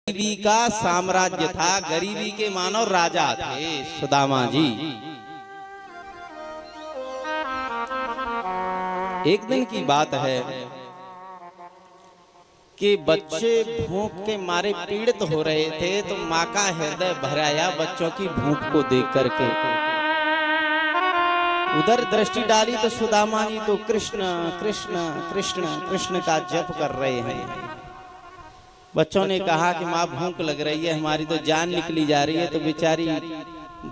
गरीबी का साम्राज्य था, गरीबी के मानो राजा थे सुदामा जी। एक दिन की बात है कि बच्चे भूख के मारे पीड़ित हो रहे थे, तो माँ का हृदय भर आया बच्चों की भूख को देख करके। उधर दृष्टि डाली तो सुदामा जी तो कृष्ण कृष्ण कृष्ण कृष्ण का जप कर रहे हैं। बच्चों ने कहा कि माँ भूख लग रही है, हमारी तो जान निकली जा रही है। तो बेचारी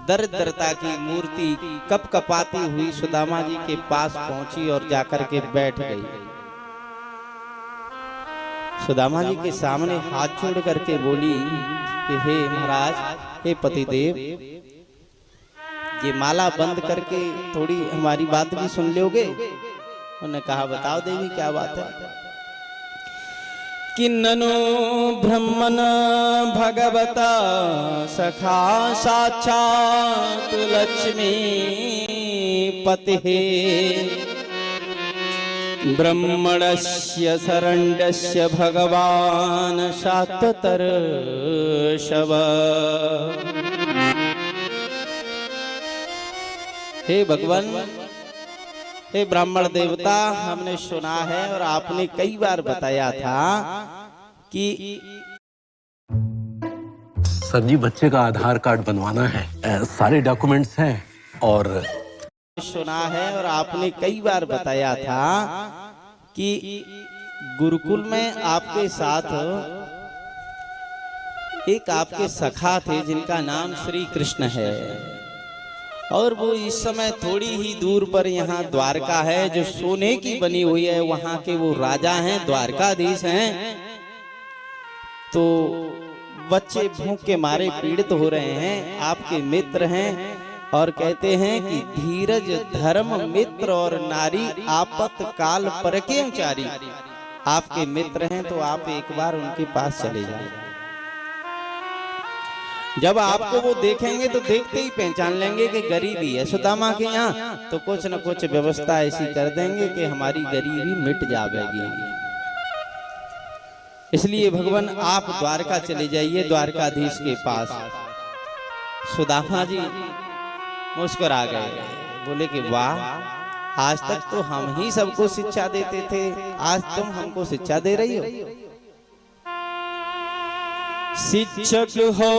दरिद्रता की मूर्ति कप कपाती हुई सुदामा जी के पास पहुंची और जाकर के बैठ गई। सुदामा जी के सामने हाथ जोड़ करके बोली कि हे महाराज, हे पतिदेव, ये माला बंद करके थोड़ी हमारी बात भी सुन लोगे? उन्होंने कहा बताओ देवी क्या बात है। कि ननु ब्रह्मन भगवता सखा साक्षात लक्ष्मी पतिः ब्रह्मणस्य शरण्यस्य भगवान सात्वतर शव। हे भगवान, हे ब्राह्मण देवता, हमने सुना है और आपने कई बार बताया था कि सर जी बच्चे का आधार कार्ड बनवाना है, सारे डॉक्यूमेंट्स हैं। और सुना है और आपने कई बार बताया था कि गुरुकुल में आपके साथ एक आपके सखा थे जिनका नाम श्री कृष्ण है, और वो इस समय थोड़ी ही दूर पर यहाँ द्वारका है जो सोने की बनी हुई है, वहां के वो राजा हैं, द्वारकाधीश हैं। तो बच्चे भूख के मारे पीड़ित हो रहे हैं, आपके मित्र हैं और कहते हैं कि धीरज धर्म मित्र और नारी आपत काल परके उचारी। आपके मित्र हैं तो आप एक बार उनके पास चले जाएं। जब आपको वो देखेंगे तो देखते ही पहचान लेंगे कि गरीबी है सुदामा के यहाँ, तो कुछ न कुछ व्यवस्था ऐसी कर देंगे कि हमारी गरीबी मिट जाएगी। इसलिए भगवान आप द्वारका चले जाइए, द्वारकाधीश के पास। सुदामा जी मुस्कुरा गए, बोले कि वाह, आज तक तो हम ही सबको शिक्षा देते थे, आज तुम हमको शिक्षा दे रही हो। शिक्षक हो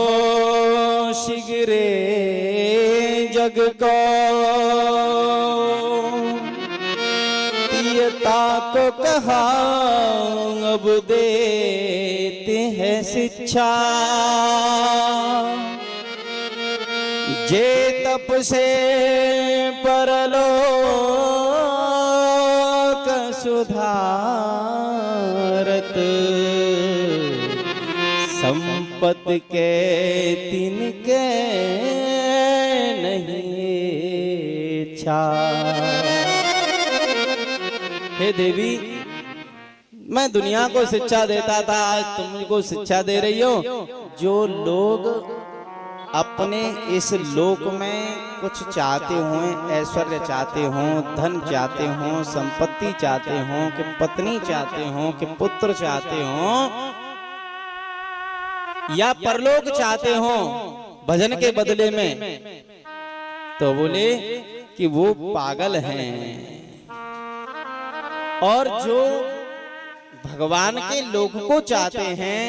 शीघ्रे जग को, पियता को कहा अब देते हैं शिक्षा। जे तप से परलोक सुधारत, संपत्ति के तिनके नहीं छा। हे देवी, मैं दुनिया को शिक्षा देता था, आज तुम मुझको शिक्षा दे रही हो। जो लोग अपने इस लोक में कुछ चाहते हों, ऐश्वर्य चाहते हों, धन चाहते हों, संपत्ति चाहते हों, कि पत्नी चाहते हों, कि पुत्र चाहते हों, या परलोक चाहते हो भजन के बदले में, तो बोले कि वो पागल हैं। और जो भगवान के लोक को चाहते हैं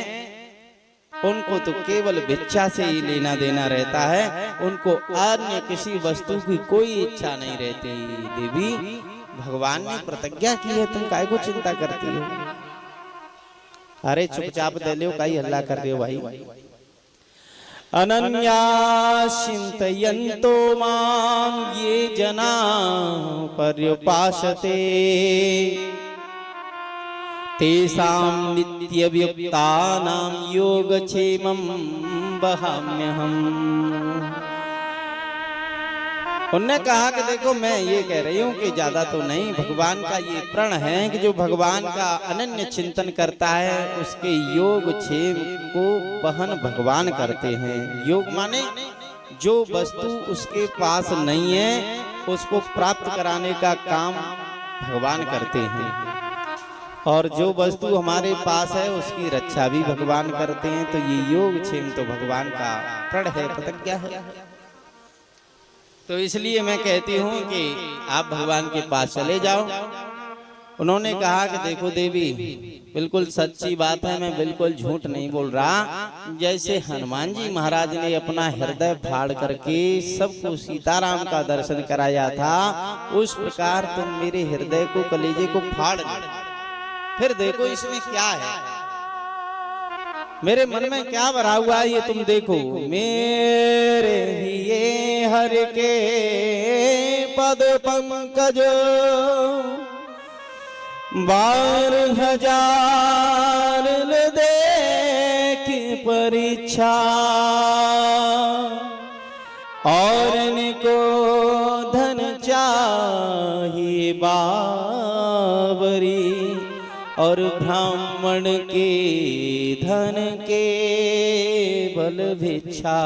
उनको तो केवल भिक्षा से ही लेना देना रहता है, उनको अन्य किसी वस्तु की कोई इच्छा नहीं रहती। देवी, भगवान ने प्रतिज्ञा की है, तुम काहे को चिंता करती हो? अरे चुपचाप दे लो, काई हल्ला कर रहे हो भाई। अनन्या चिंतयन्तो मां ये जना पर्युपासते, तेषां नित्ययुक्तानां योगक्षेमं वहाम्यहम्। उन्होंने कहा कि देखो, मैं ये कह रही हूँ कि ज्यादा तो नहीं, भगवान का ये प्रण है कि जो भगवान का अनन्य चिंतन करता है उसके योग क्षेम को वहन भगवान करते हैं। योग माने जो वस्तु उसके पास नहीं है उसको प्राप्त कराने का काम भगवान करते हैं। और जो वस्तु हमारे पास है उसकी रक्षा भी भगवान करते हैं। तो ये योगक्षेम तो भगवान का प्रण है, प्रतिज्ञा है। तो इसलिए मैं कहती हूँ कि आप भगवान के पास चले जाओ। उन्होंने कहा कि देखो देवी, बिल्कुल सच्ची बात है, मैं बिल्कुल झूठ नहीं बोल रहा। जैसे हनुमान जी महाराज ने अपना हृदय फाड़ करके सबको सीताराम का दर्शन कराया था, उस प्रकार तुम मेरे हृदय को, कलेजे को फाड़ लो। फिर देखो इसमें क्या है, मेरे मन में क्या भरा हुआ है, ये तुम देखो। मेरे लिए हर के पद पंकज 12,000 देख परीक्षा, और इनको धन चाहिए बावरी, और ब्राह्मण के धन के बल भिक्षा।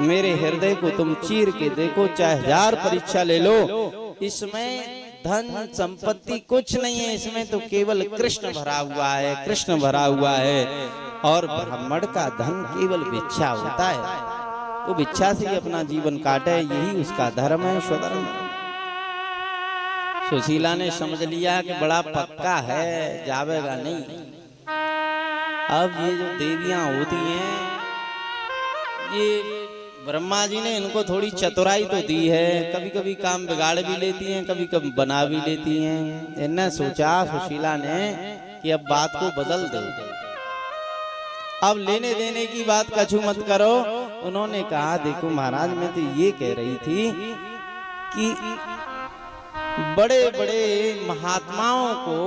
मेरे हृदय को तुम चीर के देखो, चाहे 1000 परीक्षा ले लो, इसमें धन संपत्ति कुछ नहीं है। इसमें तो केवल कृष्ण भरा हुआ है, कृष्ण भरा हुआ है। और ब्राह्मण का धन केवल भिक्षा होता है, वो भिक्षा से ही अपना जीवन काटे, यही उसका धर्म है, स्वधर्म। सुशीला ने समझ लिया कि बड़ा पक्का है, जावेगा नहीं। अब ये जो देवियां होती हैं, ये ब्रह्मा जी ने इनको थोड़ी चतुराई तो दी है, कभी कभी काम बिगाड़ भी लेती हैं, कभी कभी बना भी लेती हैं। इन्हें सोचा सुशीला ने कि अब बात को बदल दो, अब लेने देने की बात कछु मत करो। उन्होंने कहा देखो महाराज, मैं तो ये कह रही थी कि बड़े बड़े महात्माओं को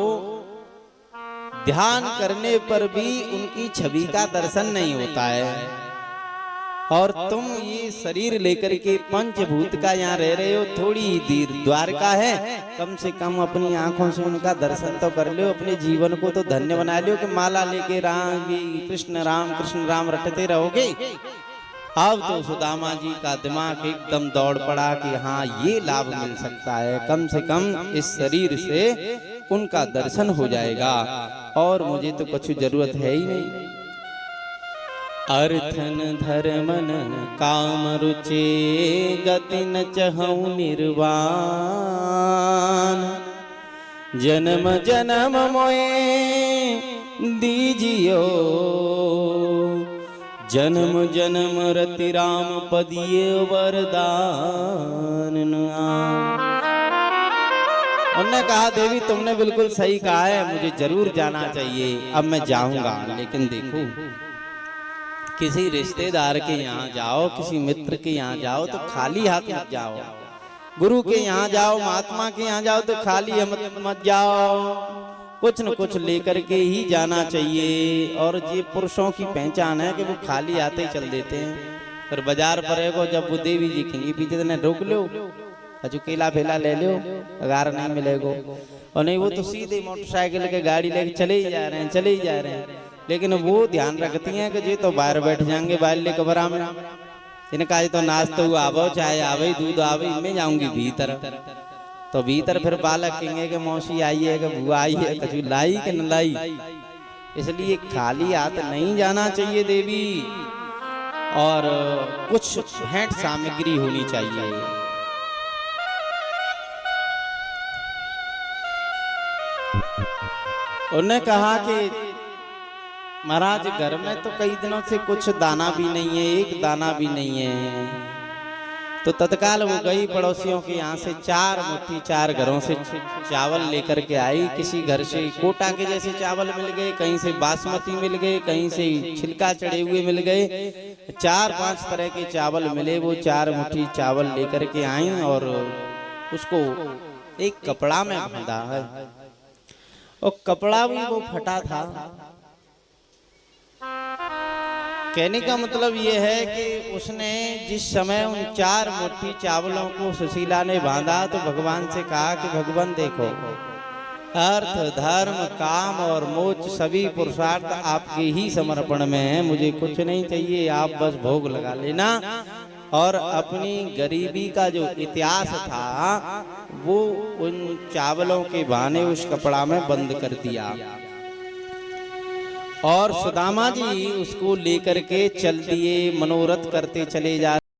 ध्यान करने पर भी उनकी छवि का दर्शन नहीं होता है, और तुम ये शरीर लेकर के पंचभूत का यहाँ रह रहे हो, थोड़ी दूर द्वारका है, कम से कम अपनी आंखों से उनका दर्शन तो कर लो, अपने जीवन को तो धन्य बना लो कि माला लेके कृष्ण राम रटते रहोगे। अब तो सुदामा जी का दिमाग एकदम दौड़ पड़ा कि हाँ, ये लाभ मिल सकता है, कम से कम इस शरीर से उनका दर्शन हो जाएगा, और मुझे तो कुछ जरूरत है ही नहीं। अर्थन धर्मन काम रुचे गति न चहु निर्वाण, जन्म जन्म मोए दीजियो, जन्म जन्म रति राम पदिये वरदान। उन्होंने कहा देवी तुमने बिल्कुल सही कहा है, मुझे जरूर जाना चाहिए, अब मैं जाऊंगा। लेकिन देखो, किसी रिश्तेदार के यहाँ जाओ, किसी मित्र के यहाँ जाओ तो खाली हाथ मत जाओ, गुरु के यहाँ जाओ, महात्मा के यहाँ जाओ तो खाली मत जाओ, कुछ न कुछ लेकर के ही जाना चाहिए। और ये पुरुषों की पहचान है कि वो खाली आते ही चल देते हैं। फिर बाजार पर को जब वो देवी जी खिंगी पीछे ने रोक लो, अजू केला फेला ले लो, अगार नहीं मिलेगा, और नहीं वो तो सीधे मोटरसाइकिल के गाड़ी लेके चले ही जा रहे हैं, चले ही जा रहे हैं। लेकिन वो ध्यान रखती हैं कि जी तो बाहर बैठ जाएंगे, बाहर ले कबरा में, इनका तो नाश्ता हुआ आवो, चाय आवे, दूध आवे, मैं जाऊंगी भीतर। तो भीतर फिर बालक कहेंगे कि मौसी आई है, कि बुआ आई है, कछु लाई कि न लाई। इसलिए खाली हाथ नहीं जाना चाहिए देवी, और कुछ भेंट सामग्री होनी चाहिए। उन्होंने कहा कि महाराज घर में तो कई दिनों से कुछ दाना भी नहीं है, एक दाना भी नहीं है। तो तत्काल वो गई पड़ोसियों के यहाँ से 4 मुट्ठी 4 घरों से चावल लेकर के आई। किसी घर से कोटा के जैसे चावल मिल गए, कहीं से बासमती मिल गए, कहीं से छिलका चढ़े हुए मिल गए, 4-5 तरह के चावल मिले। वो 4 मुट्ठी चावल लेकर के आई और उसको एक कपड़ा में बांधा है, और कपड़ा भी वो फटा था। कहने का मतलब ये है कि उसने जिस समय उन 4 मुट्ठी चावलों को सुशीला ने बांधा तो भगवान से कहा कि भगवान देखो, अर्थ धर्म काम और मोक्ष सभी पुरुषार्थ आपके ही समर्पण में है, मुझे कुछ नहीं चाहिए, आप बस भोग लगा लेना। और अपनी गरीबी का जो इतिहास था वो उन चावलों के बहाने उस कपड़ा में बंद कर दिया। और सुदामा जी उसको लेकर के चल दिए, मनोरथ करते चले जा